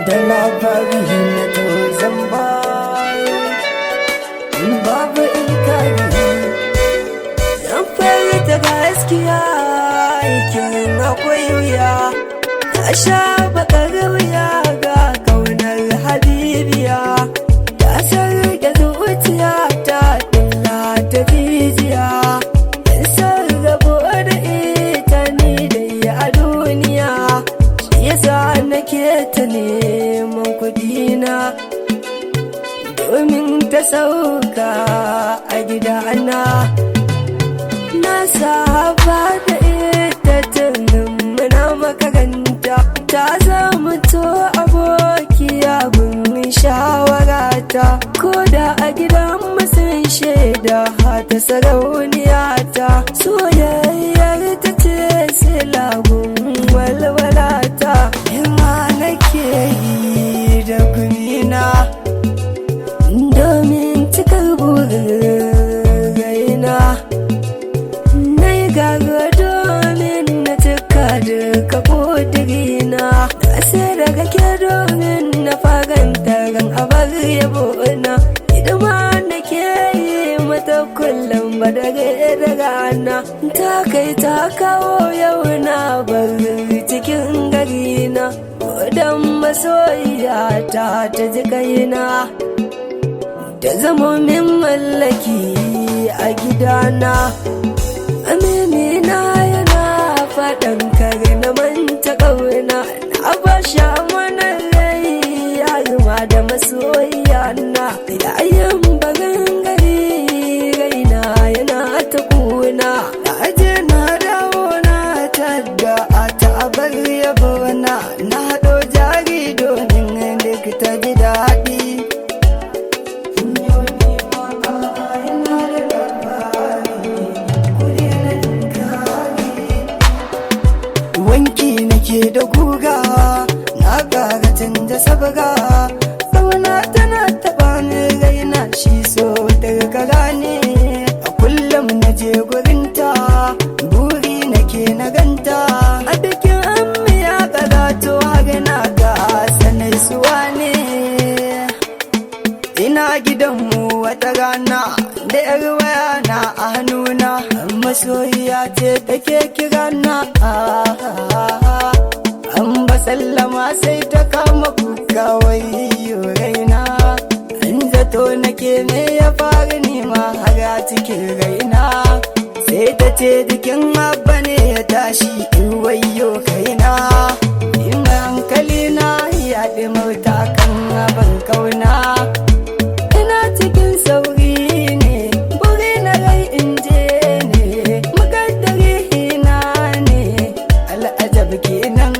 da labari na to zamba babu inkari zan fara ta gaskiya aikin akwai wuya ta sha bakar wuya ga kaunar habibiya ta sarga zuciya ta dilla ta jijiya in sarrabo da ita ni dai a duniya shi yasa nake ta neman kudina domin ta sauka a gidana na saba da ita tun muna makaranta ta zama to abokiya gun shawarata ko da a gidan sun shaida ta sarauniya ta soyayyar ta ce silagun walwalata ima nake yi da kunina domin cikar burin raina na yi gaga domin na cika duka ƙudirina na sai daga ke domin na faranta ran abar yabo na hidima na ke yi mata kullum ba dare da rana ta kai ta kawo yau na bar cikin garina don masoyiya ta ji kaina da zama min mallaki a gidana aminina yana faɗan kare na manta ƙauna na ba shi amanar rai ya zama da masoyiya na yayin barin gari raina yana ta kuna da aje na dawo na tadda a tabar yabo na haɗo jari domin duk ta ji daɗi wanki nake da guga na ƙara canza sabga sauna tana taɓa ni raina shi so daga gane a kullum na je gurinta buri nake na ganta a bikin ammiya ƙarato har na ga sanar suwa ne ina gidanmu wata rana da yar waya na a hannuna masoyiya ce take kirana an ba sallama sai ta kama kuka wayo raina an zato nake me ya fara nima har a cikin raina sai ta ce jikin abba ne ya tashi in wayo kaina in hankali na ya ɗimauta kan abin kauna ina cikin sauri ne buri na rai in je ne mukaddari na ne al'ajab kenan